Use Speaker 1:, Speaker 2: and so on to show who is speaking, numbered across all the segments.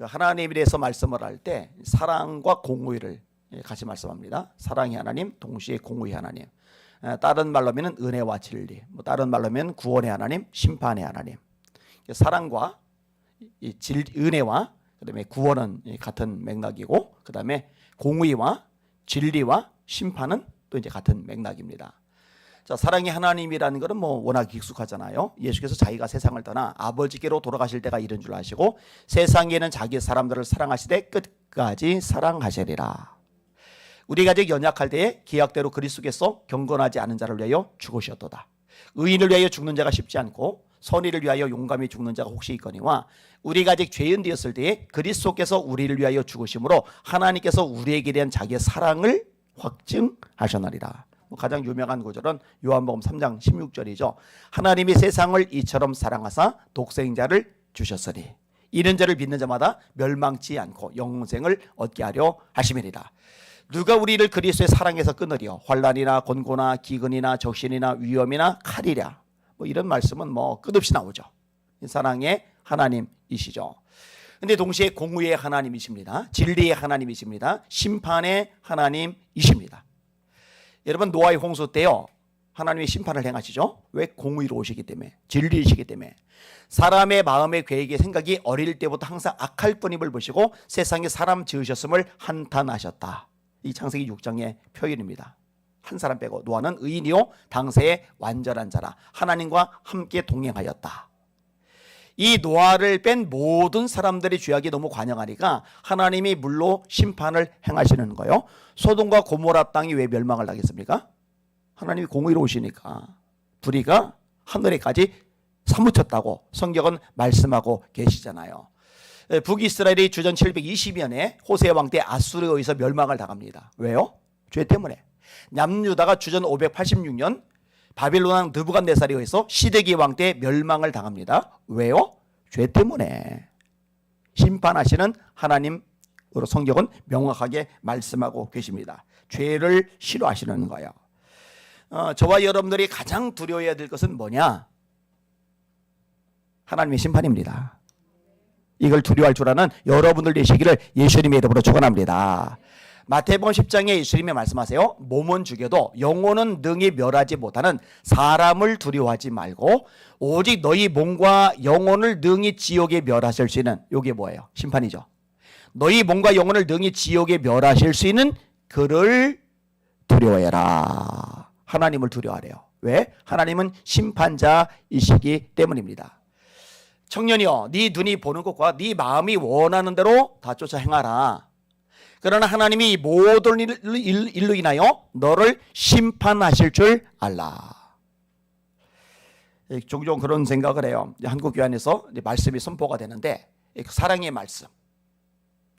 Speaker 1: 하나님에 대해서 말씀을 할 때 사랑과 공의를 같이 말씀합니다. 사랑의 하나님, 동시에 공의의 하나님. 다른 말로 하면 은혜와 진리, 다른 말로 하면 구원의 하나님, 심판의 하나님. 사랑과 은혜와 그다음에 구원은 같은 맥락이고, 그다음에 공의와 진리와 심판은 또 이제 같은 맥락입니다. 자, 사랑의 하나님이라는 것은 워낙 익숙하잖아요. 예수께서 자기가 세상을 떠나 아버지께로 돌아가실 때가 이른 줄 아시고 세상에는 자기 사람들을 사랑하시되 끝까지 사랑하시리라. 우리가 아직 연약할 때에 계약대로 그리스도께서 경건하지 않은 자를 위하여 죽으셨도다. 의인을 위하여 죽는 자가 쉽지 않고 선의를 위하여 용감히 죽는 자가 혹시 있거니와 우리가 아직 죄인 되었을 때에 그리스도께서 우리를 위하여 죽으심으로 하나님께서 우리에게 대한 자기의 사랑을 확증하셨느니라. 가장 유명한 구절은 요한복음 3장 16절이죠. 하나님이 세상을 이처럼 사랑하사 독생자를 주셨으니 이런 자를 믿는 자마다 멸망치 않고 영생을 얻게 하려 하심이니라. 누가 우리를 그리스도의 사랑에서 끊으려? 환난이나 곤고나 기근이나 적신이나 위험이나 칼이랴. 이런 말씀은 끝없이 나오죠. 사랑의 하나님이시죠. 근데 동시에 공의의 하나님이십니다. 진리의 하나님이십니다. 심판의 하나님이십니다. 여러분, 노아의 홍수 때요, 하나님이 심판을 행하시죠. 왜? 공의로 오시기 때문에, 진리이시기 때문에. 사람의 마음의 계획의 생각이 어릴 때부터 항상 악할 뿐임을 보시고 세상에 사람 지으셨음을 한탄하셨다. 이 창세기 6장의 표현입니다. 한 사람 빼고 노아는 의인이요 당세의 완전한 자라 하나님과 함께 동행하였다. 이 노아를 뺀 모든 사람들의 죄악이 너무 관영하니까 하나님이 물로 심판을 행하시는 거예요. 소돔과 고모라 땅이 왜 멸망을 당했습니까? 하나님이 공의로우시니까. 불의가 하늘에까지 사무쳤다고 성경은 말씀하고 계시잖아요. 북이스라엘이 주전 720년에 호세 왕 때 아수르에 의해서 멸망을 당합니다. 왜요? 죄 때문에. 남유다가 주전 586년 바빌론 왕 느부갓네살에 의해서 시드기 왕 때 멸망을 당합니다. 왜요? 죄 때문에. 심판하시는 하나님으로 성경은 명확하게 말씀하고 계십니다. 죄를 싫어하시는 거예요. 저와 여러분들이 가장 두려워해야 될 것은 뭐냐? 하나님의 심판입니다. 이걸 두려워할 줄 아는 여러분들 되시기를 예수님의 이름으로 축원합니다. 마태복음 10장에 예수님이 말씀하세요. 몸은 죽여도 영혼은 능히 멸하지 못하는 사람을 두려워하지 말고 오직 너희 몸과 영혼을 능히 지옥에 멸하실 수 있는, 이게 뭐예요? 심판이죠. 너희 몸과 영혼을 능히 지옥에 멸하실 수 있는 그를 두려워해라. 하나님을 두려워하래요. 왜? 하나님은 심판자이시기 때문입니다. 청년이여, 네 눈이 보는 것과 네 마음이 원하는 대로 다 쫓아 행하라. 그러나 하나님이 모든 일로 인하여 너를 심판하실 줄 알라. 종종 그런 생각을 해요. 한국 교회 안에서 말씀이 선포가 되는데 사랑의 말씀,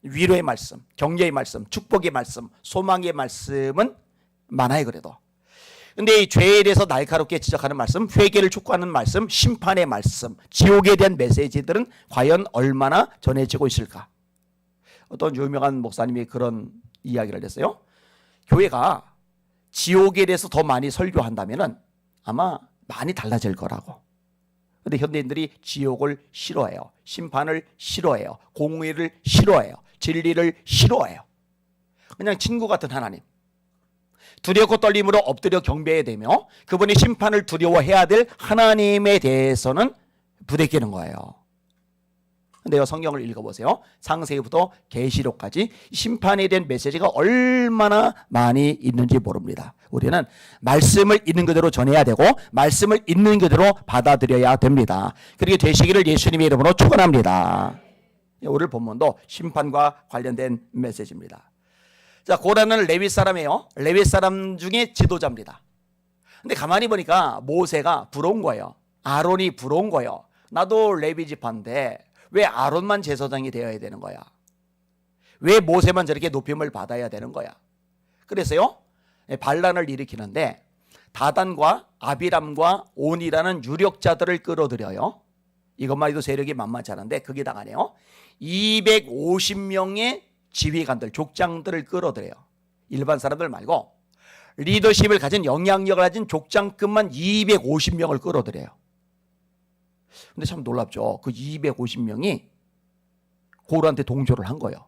Speaker 1: 위로의 말씀, 격려의 말씀, 축복의 말씀, 소망의 말씀은 많아요. 그래도 근데 이 죄에 대해서 날카롭게 지적하는 말씀, 회개를 촉구하는 말씀, 심판의 말씀, 지옥에 대한 메시지들은 과연 얼마나 전해지고 있을까? 어떤 유명한 목사님이 그런 이야기를 했어요. 교회가 지옥에 대해서 더 많이 설교한다면 아마 많이 달라질 거라고. 그런데 현대인들이 지옥을 싫어해요. 심판을 싫어해요. 공의를 싫어해요. 진리를 싫어해요. 그냥 친구 같은 하나님, 두렵고 떨림으로 엎드려 경배해야 되며 그분이 심판을 두려워해야 될 하나님에 대해서는 부대끼는 거예요. 근데요, 성경을 읽어보세요. 창세기부터 계시록까지 심판에 대한 메시지가 얼마나 많이 있는지 모릅니다. 우리는 말씀을 있는 그대로 전해야 되고 말씀을 있는 그대로 받아들여야 됩니다. 그렇게 되시기를 예수님의 이름으로 축원합니다. 오늘 본문도 심판과 관련된 메시지입니다. 자, 고라는 레위 사람이에요. 레위 사람 중에 지도자입니다. 근데 가만히 보니까 모세가 부러운 거예요. 아론이 부러운 거예요. 나도 레위 지파인데 왜 아론만 제사장이 되어야 되는 거야? 왜 모세만 저렇게 높임을 받아야 되는 거야? 그래서요, 반란을 일으키는데 다단과 아비람과 온이라는 유력자들을 끌어들여요. 이것만 해도 세력이 만만치 않은데 그게 당하네요. 250명의 지휘관들, 족장들을 끌어들여요. 일반 사람들 말고 리더십을 가진, 영향력을 가진 족장급만 250명을 끌어들여요. 근데 참 놀랍죠. 그 250명이 고라한테 동조를 한 거예요.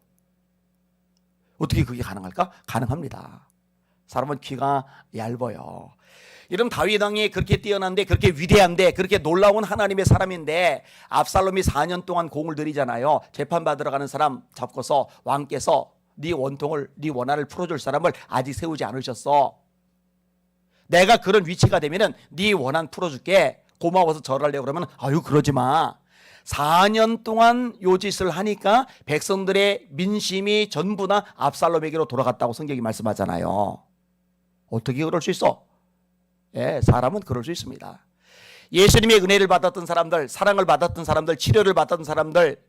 Speaker 1: 어떻게 그게 가능할까? 가능합니다. 사람은 귀가 얇아요. 이런 다윗 왕이 그렇게 뛰어난데, 그렇게 위대한데, 그렇게 놀라운 하나님의 사람인데 압살롬이 4년 동안 공을 들이잖아요. 재판받으러 가는 사람 잡고서 왕께서 네 원통을, 네 원한을 풀어줄 사람을 아직 세우지 않으셨어. 내가 그런 위치가 되면은 네 원한 풀어줄게. 고마워서 절하려고 그러면 아유 그러지 마. 4년 동안 요 짓을 하니까 백성들의 민심이 전부 다 압살롬에게로 돌아갔다고 성경이 말씀하잖아요. 어떻게 그럴 수 있어? 예, 사람은 그럴 수 있습니다. 예수님의 은혜를 받았던 사람들, 사랑을 받았던 사람들, 치료를 받았던 사람들,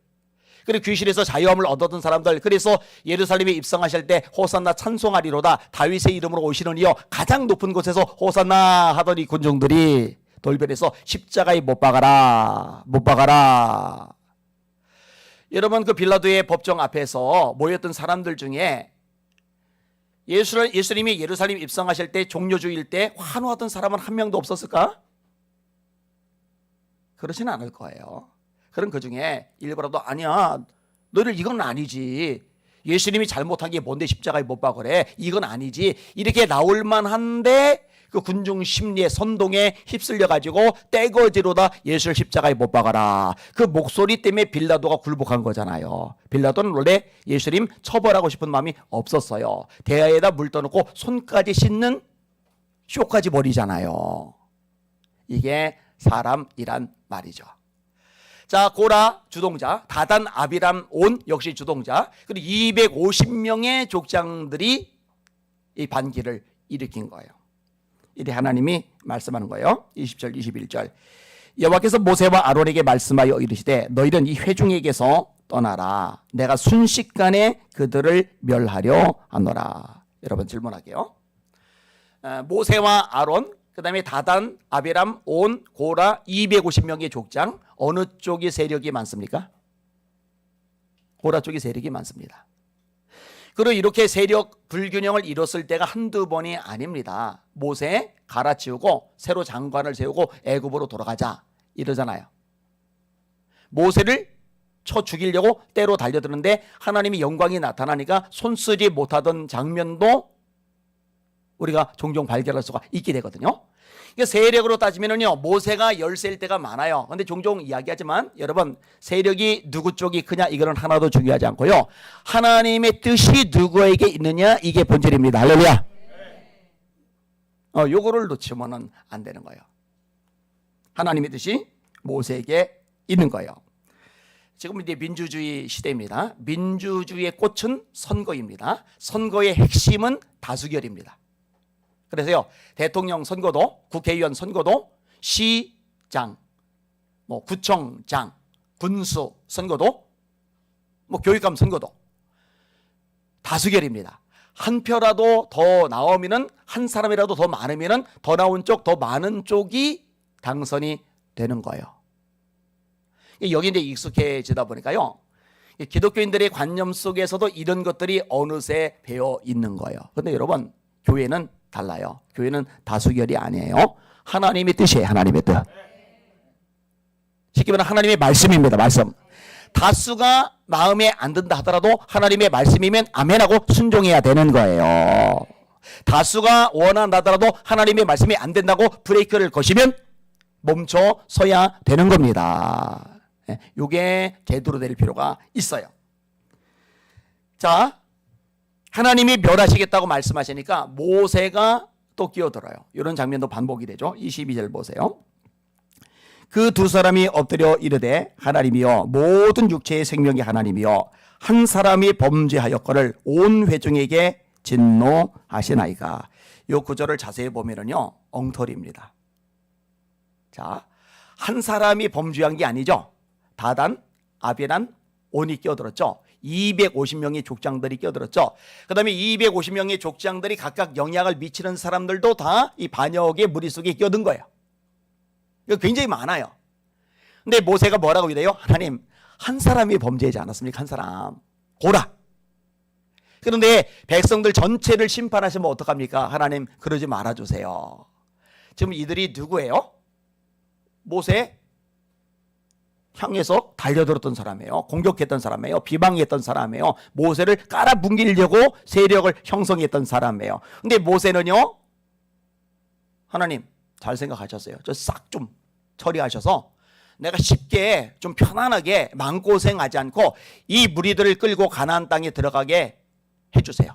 Speaker 1: 그리고 귀신에서 자유함을 얻었던 사람들, 그래서 예루살렘에 입성하실 때 호산나 찬송하리로다 다윗의 이름으로 오시는 이여 가장 높은 곳에서 호산나 하더니 군중들이 돌변해서 십자가에 못 박아라, 못 박아라. 여러분, 그 빌라도의 법정 앞에서 모였던 사람들 중에 예수님이 예루살렘 입성하실 때 종료주일 때 환호하던 사람은 한 명도 없었을까? 그러지는 않을 거예요. 그럼 그 중에 일부라도 아니야, 너를 이건 아니지, 예수님이 잘못한 게 뭔데 십자가에 못 박으래, 이건 아니지, 이렇게 나올 만한데 그 군중 심리의 선동에 휩쓸려 가지고 떼거지로다 예수를 십자가에 못 박아라. 그 목소리 때문에 빌라도가 굴복한 거잖아요. 빌라도는 원래 예수님 처벌하고 싶은 마음이 없었어요. 대야에다 물 떠놓고 손까지 씻는 쇼까지 버리잖아요. 이게 사람이란 말이죠. 자, 고라 주동자, 다단 아비람 온 역시 주동자, 그리고 250명의 족장들이 이 반기를 일으킨 거예요. 이래 하나님이 말씀하는 거예요. 20절 21절 여호와께서 모세와 아론에게 말씀하여 이르시되 너희는 이 회중에게서 떠나라. 내가 순식간에 그들을 멸하려 하노라. 여러분 질문할게요. 모세와 아론, 그 다음에 다단, 아비람, 온, 고라 250명의 족장, 어느 쪽이 세력이 많습니까? 고라 쪽이 세력이 많습니다. 그리고 이렇게 세력 불균형을 이뤘을 때가 한두 번이 아닙니다. 모세 갈아치우고 새로 장관을 세우고 애굽으로 돌아가자 이러잖아요. 모세를 쳐 죽이려고 때로 달려드는데 하나님이 영광이 나타나니까 손쓰지 못하던 장면도 우리가 종종 발견할 수가 있게 되거든요. 세력으로 따지면요, 모세가 10세일 때가 많아요. 근데 종종 이야기하지만 여러분, 세력이 누구 쪽이 크냐 이거는 하나도 중요하지 않고요, 하나님의 뜻이 누구에게 있느냐 이게 본질입니다. 할렐루야. 요거를 놓치면은 안 되는 거예요. 하나님의 뜻이 모세에게 있는 거예요. 지금 이제 민주주의 시대입니다. 민주주의의 꽃은 선거입니다. 선거의 핵심은 다수결입니다. 그래서요, 대통령 선거도, 국회의원 선거도, 시장, 구청장, 군수 선거도, 교육감 선거도 다수결입니다. 한 표라도 더 나오면은, 한 사람이라도 더 많으면은 더 나온 쪽, 더 많은 쪽이 당선이 되는 거예요. 여기 이제 익숙해지다 보니까요, 기독교인들의 관념 속에서도 이런 것들이 어느새 배어 있는 거예요. 그런데 여러분, 교회는 달라요. 교회는 다수결이 아니에요. 하나님의 뜻이에요. 하나님의 뜻. 쉽게 말하면 하나님의 말씀입니다. 말씀. 다수가 마음에 안 든다 하더라도 하나님의 말씀이면 아멘하고 순종해야 되는 거예요. 다수가 원한다더라도 하나님의 말씀이 안 된다고 브레이크를 거시면 멈춰 서야 되는 겁니다. 이게 제대로 될 필요가 있어요. 자, 하나님이 멸하시겠다고 말씀하시니까 모세가 또 끼어들어요. 이런 장면도 반복이 되죠. 22절 보세요. 그 두 사람이 엎드려 이르되 하나님이여 모든 육체의 생명이 하나님이여 한 사람이 범죄하였거늘 온 회중에게 진노하시나이까. 이 구절을 자세히 보면은요, 엉터리입니다. 자, 한 사람이 범죄한 게 아니죠. 다단, 아비람, 온이 끼어들었죠. 250명의 족장들이 끼어들었죠. 그 다음에 250명의 족장들이 각각 영향을 미치는 사람들도 다 이 반역의 무리 속에 끼어든 거예요. 이거 굉장히 많아요. 근데 모세가 뭐라고 이래요? 하나님, 한 사람이 범죄하지 않았습니까? 한 사람. 고라. 그런데 백성들 전체를 심판하시면 어떡합니까? 하나님, 그러지 말아주세요. 지금 이들이 누구예요? 모세 향해서 달려들었던 사람이에요. 공격했던 사람이에요. 비방했던 사람이에요. 모세를 깔아뭉개려고 세력을 형성했던 사람이에요. 근데 모세는요, 하나님 잘 생각하셨어요. 저 싹 좀 처리하셔서 내가 쉽게 좀 편안하게 마음고생하지 않고 이 무리들을 끌고 가나안 땅에 들어가게 해주세요.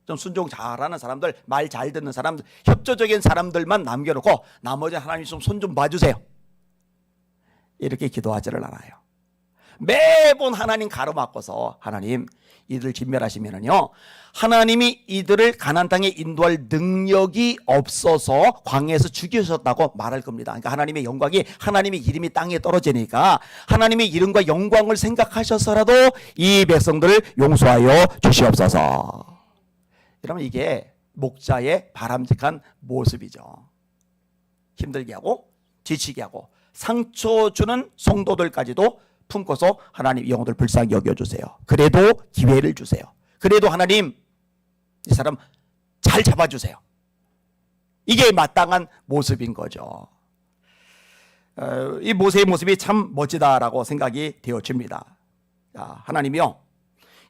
Speaker 1: 좀 순종 잘하는 사람들, 말 잘 듣는 사람들, 협조적인 사람들만 남겨놓고 나머지 하나님 좀 손 좀 봐주세요. 이렇게 기도하지를 않아요. 매번 하나님 가로막고서 하나님 이들을 진멸하시면은요, 하나님이 이들을 가나안 땅에 인도할 능력이 없어서 광야에서 죽이셨다고 말할 겁니다. 그러니까 하나님의 영광이, 하나님의 이름이 땅에 떨어지니까 하나님의 이름과 영광을 생각하셔서라도 이 백성들을 용서하여 주시옵소서. 그러면 이게 목자의 바람직한 모습이죠. 힘들게 하고 지치게 하고 상처 주는 성도들까지도 품고서 하나님 이 영혼들 불쌍히 여겨주세요. 그래도 기회를 주세요. 그래도 하나님 이 사람 잘 잡아주세요. 이게 마땅한 모습인 거죠. 이 모세의 모습이 참 멋지다라고 생각이 되어집니다. 하나님이요,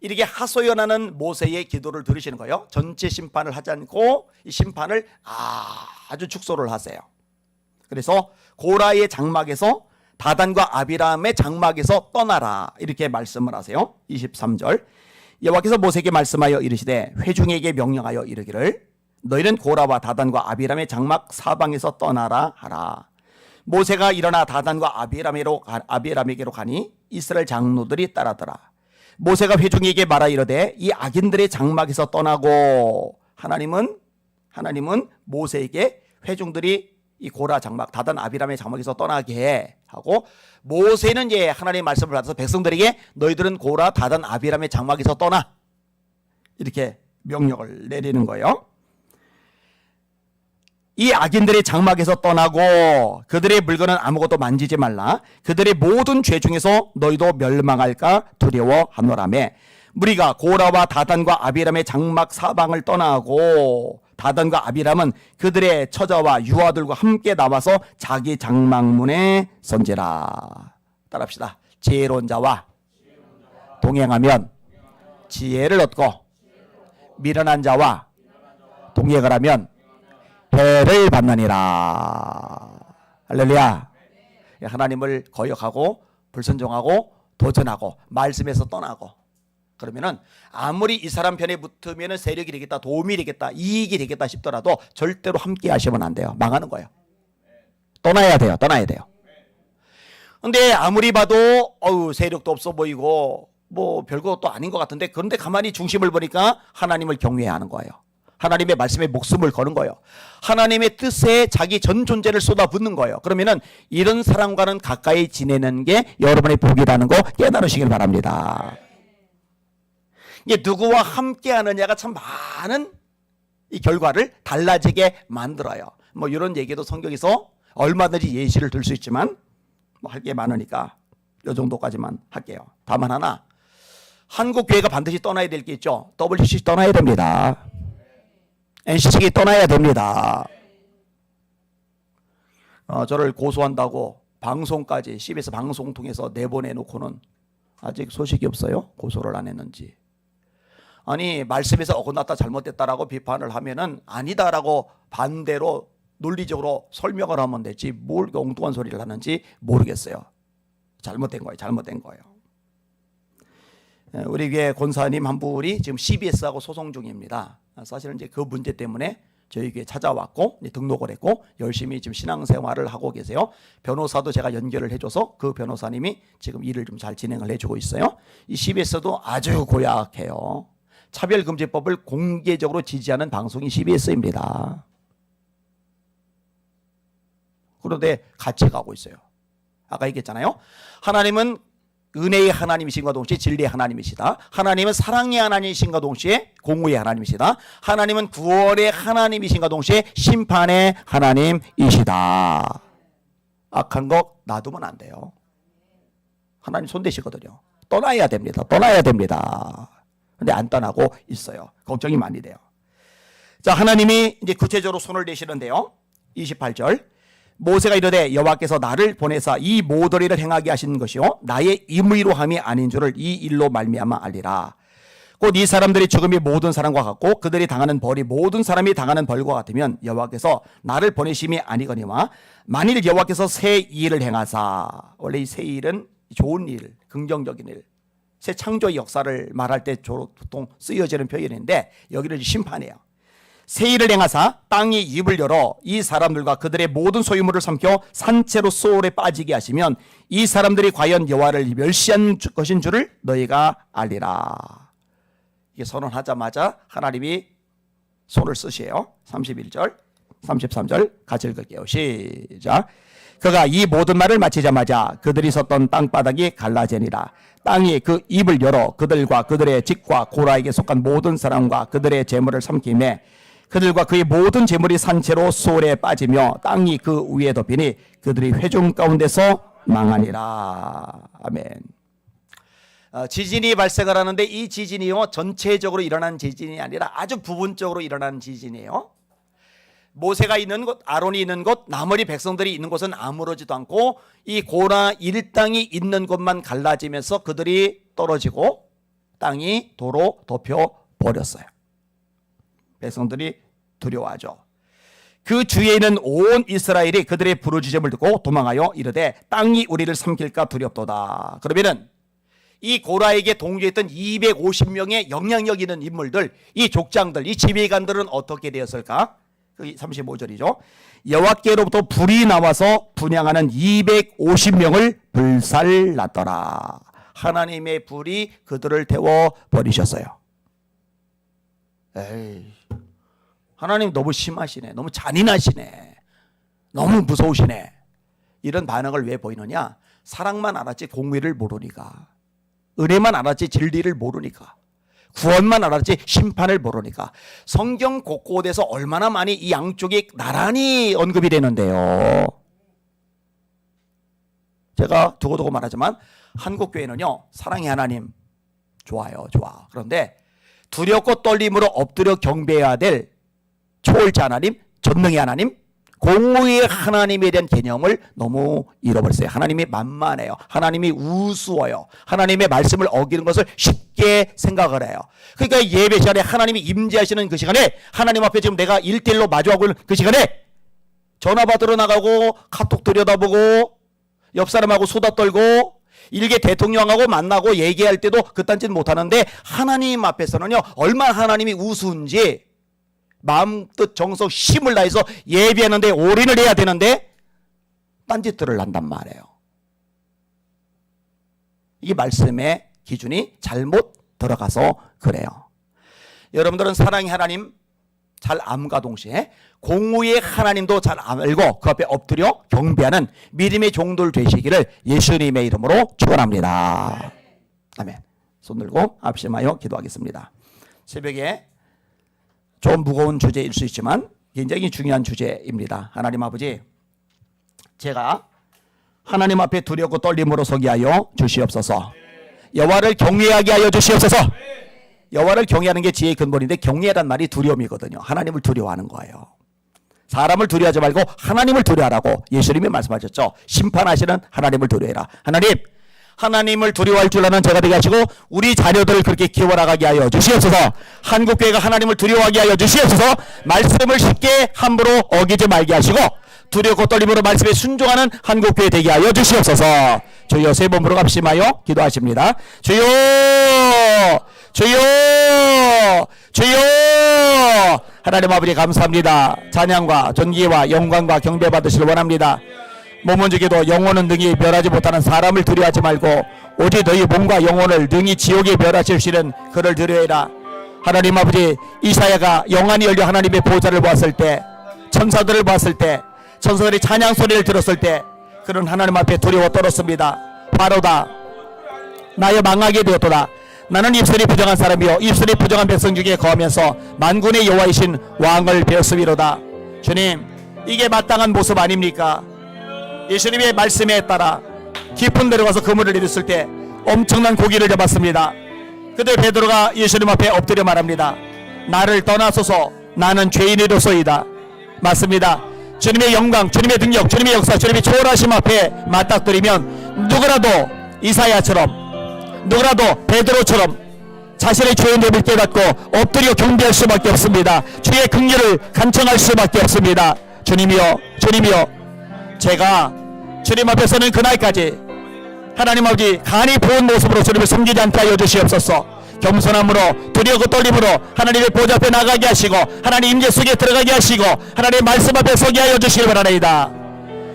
Speaker 1: 이렇게 하소연하는 모세의 기도를 들으시는 거예요. 전체 심판을 하지 않고 이 심판을 아주 축소를 하세요. 그래서 고라의 장막에서 다단과 아비람의 장막에서 떠나라 이렇게 말씀을 하세요. 23절 여호와께서 모세에게 말씀하여 이르시되 회중에게 명령하여 이르기를 너희는 고라와 다단과 아비람의 장막 사방에서 떠나라 하라. 모세가 일어나 다단과 아비람에게로 가니 이스라엘 장로들이 따라더라. 모세가 회중에게 말하 이르되 이 악인들의 장막에서 떠나고 하나님은 모세에게 회중들이 이 고라 장막, 다단 아비람의 장막에서 떠나게 하고, 모세는 이제 하나님의 말씀을 받아서 백성들에게 너희들은 고라, 다단, 아비람의 장막에서 떠나 이렇게 명령을 내리는 거예요. 이 악인들의 장막에서 떠나고 그들의 물건은 아무것도 만지지 말라. 그들의 모든 죄 중에서 너희도 멸망할까 두려워하노라며 무리가 고라와 다단과 아비람의 장막 사방을 떠나고 다단과 아비람은 그들의 처자와 유아들과 함께 나와서 자기 장막문에 선지라. 따라합시다. 지혜로운 자와 동행하면 지혜를 얻고 미련한 자와 동행을 하면 해를 받느니라. 할렐루야. 하나님을 거역하고 불순종하고 도전하고 말씀에서 떠나고 그러면은 아무리 이 사람 편에 붙으면 세력이 되겠다, 도움이 되겠다, 이익이 되겠다 싶더라도 절대로 함께 하시면 안 돼요. 망하는 거예요. 떠나야 돼요. 근데 아무리 봐도 세력도 없어 보이고 뭐 별것도 아닌 것 같은데, 그런데 가만히 중심을 보니까 하나님을 경외해야 하는 거예요. 하나님의 말씀에 목숨을 거는 거예요. 하나님의 뜻에 자기 전 존재를 쏟아붓는 거예요. 그러면은 이런 사람과는 가까이 지내는 게 여러분의 복이라는 거 깨달으시길 바랍니다. 이게 누구와 함께 하느냐가 참 많은 이 결과를 달라지게 만들어요. 뭐 이런 얘기도 성경에서 얼마든지 예시를 들 수 있지만 뭐 할 게 많으니까 이 정도까지만 할게요. 다만 하나, 한국 교회가 반드시 떠나야 될 게 있죠. WCC 떠나야 됩니다. NCC가 떠나야 됩니다. 저를 고소한다고 방송까지 CBS 방송 통해서 내보내놓고는 아직 소식이 없어요. 고소를 안 했는지. 아니 말씀에서 어긋났다 잘못됐다라고 비판을 하면은 아니다라고 반대로 논리적으로 설명을 하면 되지 뭘 엉뚱한 소리를 하는지 모르겠어요. 잘못된 거예요. 우리 교회 권사님 한 분이 지금 CBS하고 소송 중입니다. 사실은 이제 그 문제 때문에 저희 교회 찾아왔고 등록을 했고 열심히 지금 신앙생활을 하고 계세요. 변호사도 제가 연결을 해줘서 그 변호사님이 지금 일을 좀 잘 진행을 해주고 있어요. 이 CBS도 아주 고약해요. 차별금지법을 공개적으로 지지하는 방송이 CBS입니다. 그런데 같이 가고 있어요. 아까 얘기했잖아요. 하나님은 은혜의 하나님이신과 동시에 진리의 하나님이시다. 하나님은 사랑의 하나님이신과 동시에 공의의 하나님이시다. 하나님은 구원의 하나님이신과 동시에 심판의 하나님이시다. 악한 거 놔두면 안 돼요. 하나님 손대시거든요. 떠나야 됩니다. 근데 안 떠나고 있어요. 걱정이 많이 돼요. 자, 하나님이 이제 구체적으로 손을 대시는데요. 28절. 모세가 이르되 여호와께서 나를 보내사 이 모든 일을 행하게 하신 것이요 나의 임의로 함이 아닌 줄을 이 일로 말미암아 알리라. 곧 이 사람들이 죽음이 모든 사람과 같고 그들이 당하는 벌이 모든 사람이 당하는 벌과 같으면 여호와께서 나를 보내심이 아니거니와 만일 여호와께서 새 일을 행하사, 원래 이 새 일은 좋은 일, 긍정적인 일, 새 창조의 역사를 말할 때 보통 쓰여지는 표현인데 여기는 심판이에요. 새 일을 행하사 땅이 입을 열어 이 사람들과 그들의 모든 소유물을 삼켜 산채로 소홀에 빠지게 하시면 이 사람들이 과연 여호와를 멸시한 것인 줄을 너희가 알리라. 이게 선언하자마자 하나님이 손을 쓰시에요. 31절 33절 같이 읽을게요. 시작. 그가 이 모든 말을 마치자마자 그들이 섰던 땅바닥이 갈라지니라. 땅이 그 입을 열어 그들과 그들의 집과 고라에게 속한 모든 사람과 그들의 재물을 삼키매 그들과 그의 모든 재물이 산채로 소홀에 빠지며 땅이 그 위에 덮이니 그들이 회중 가운데서 망하니라. 아멘. 지진이 발생을 하는데 이 지진이요 전체적으로 일어난 지진이 아니라 아주 부분적으로 일어난 지진이에요. 모세가 있는 곳, 아론이 있는 곳, 나머지 백성들이 있는 곳은 아무렇지도 않고 이 고라 일당이 있는 곳만 갈라지면서 그들이 떨어지고 땅이 도로 덮여 버렸어요. 백성들이 두려워하죠. 그 주위에 있는 온 이스라엘이 그들의 부르짖음을 듣고 도망하여 이르되 땅이 우리를 삼킬까 두렵도다. 그러면은 이 고라에게 동조했던 250명의 영향력 있는 인물들, 이 족장들, 이 지휘관들은 어떻게 되었을까? 그 35절이죠. 여호와께로부터 불이 나와서 분향하는 250명을 불살랐더라. 하나님의 불이 그들을 태워 버리셨어요. 에이, 하나님 너무 심하시네. 너무 잔인하시네. 너무 무서우시네. 이런 반응을 왜 보이느냐? 사랑만 알았지 공의를 모르니까. 은혜만 알았지 진리를 모르니까. 구원만 알았지 심판을 모르니까. 성경 곳곳에서 얼마나 많이 이 양쪽이 나란히 언급이 되는데요. 제가 두고두고 말하지만 한국교회는요 사랑의 하나님 좋아요, 좋아. 그런데 두렵고 떨림으로 엎드려 경배해야 될 초월자 하나님, 전능의 하나님, 공의의 하나님에 대한 개념을 너무 잃어버렸어요. 하나님이 만만해요. 하나님이 우스워요. 하나님의 말씀을 어기는 것을 쉽게 생각을 해요. 그러니까 예배 시간에 하나님이 임재하시는 그 시간에 하나님 앞에 지금 내가 1대1로 마주하고 있는 그 시간에 전화 받으러 나가고 카톡 들여다보고 옆 사람하고 수다 떨고 일개 대통령하고 만나고 얘기할 때도 그딴 짓 못하는데 하나님 앞에서는요 얼마나 하나님이 우스운지 마음 뜻 정성 힘을 다해서 예배하는데 올인을 해야 되는데 딴짓들을 한단 말이에요. 이게 말씀의 기준이 잘못 들어가서 그래요. 여러분들은 사랑의 하나님 잘 암과 동시에 공의의 하나님도 잘 알고 그 앞에 엎드려 경배하는 믿음의 종들 되시기를 예수님의 이름으로 축원합니다. 아멘. 손 들고 합심하여 기도하겠습니다. 새벽에 좀 무거운 주제일 수 있지만 굉장히 중요한 주제입니다. 하나님 아버지, 제가 하나님 앞에 두렵고 떨림으로 서게 하여 주시옵소서. 여호와를 경외하게 하여 주시옵소서. 여호와를 경외하는 게 지혜의 근본인데 경외란 말이 두려움이거든요. 하나님을 두려워하는 거예요. 사람을 두려워하지 말고 하나님을 두려워하라고 예수님이 말씀하셨죠. 심판하시는 하나님을 두려워해라. 하나님을 두려워할 줄 아는 제가 되게 하시고 우리 자녀들을 그렇게 키워나가게 하여 주시옵소서. 한국교회가 하나님을 두려워하게 하여 주시옵소서. 말씀을 쉽게 함부로 어기지 말게 하시고 두렵고 떨림으로 말씀에 순종하는 한국교회 되게 하여 주시옵소서. 주여 세 번으로 합심하여 기도하십니다. 주여 주여 주여. 하나님 아버지 감사합니다. 찬양과 존귀와 영광과 경배 받으시길 원합니다. 몸은 죽여도 영혼은 능히 멸하지 못하는 사람을 두려워하지 말고 오직 너희 몸과 영혼을 능히 지옥에 멸하실 수 있는 그를 두려워해라. 하나님 아버지, 이사야가 영안이 열려 하나님의 보좌를 보았을 때, 천사들을 보았을 때, 천사들이 찬양 소리를 들었을 때 그는 하나님 앞에 두려워 떨었습니다. 바로다 나의 망하게 되었도다. 나는 입술이 부정한 사람이요 입술이 부정한 백성 중에 거하면서 만군의 여호와이신 왕을 배웠음이로다. 주님, 이게 마땅한 모습 아닙니까? 예수님의 말씀에 따라 깊은 데로 가서 그물을 내렸을 때 엄청난 고기를 잡았습니다. 그때 베드로가 예수님 앞에 엎드려 말합니다. 나를 떠나소서, 나는 죄인이로소이다. 맞습니다. 주님의 영광, 주님의 능력, 주님의 역사, 주님의 초월하심 앞에 맞닥뜨리면 누구라도 이사야처럼, 누구라도 베드로처럼 자신의 죄의 뇌를 깨닫고 엎드려 경배할 수밖에 없습니다. 주의 긍휼을 간청할 수밖에 없습니다. 주님이여, 주님이여, 제가 주님 앞에 서는 그날까지 하나님 아버지 간이 부은 모습으로 주님을 섬기지 않게 하여 주시옵소서. 겸손함으로, 두려움과 떨림으로 하나님의 보좌 앞에 나가게 하시고 하나님 임재 속에 들어가게 하시고 하나님의 말씀 앞에 서게 하여 주시길 바라나이다.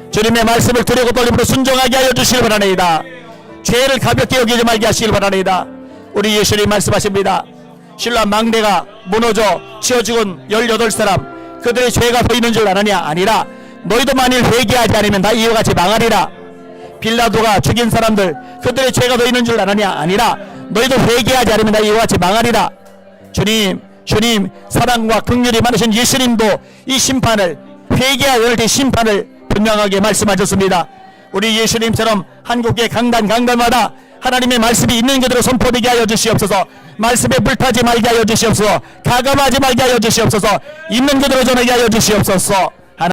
Speaker 1: 주님의 말씀을 두려움과 떨림으로 순종하게 하여 주시길 바라나이다. 죄를 가볍게 여기지 말게 하시길 바라나이다. 우리 예수님 말씀하십니다. 신라 망대가 무너져 치어 죽은 18사람, 그들의 죄가 보이는 줄 아느냐? 아니라 너희도 만일 회개하지 않으면 다 이와 같이 망하리라. 빌라도가 죽인 사람들, 그들의 죄가 보이는 줄 아느냐? 아니라 너희도 회개하지 않으면 다 이와 같이 망하리라. 주님 사랑과 긍휼이 많으신 예수님도 이 심판을, 회개할 때 심판을 분명하게 말씀하셨습니다. 우리 예수님처럼 한국의 강단마다 하나님의 말씀이 있는 그대로 선포되게 하여 주시옵소서. 말씀에 불타지 말게 하여 주시옵소서. 가감하지 말게 하여 주시옵소서. 있는 그대로 전하게 하여 주시옵소서.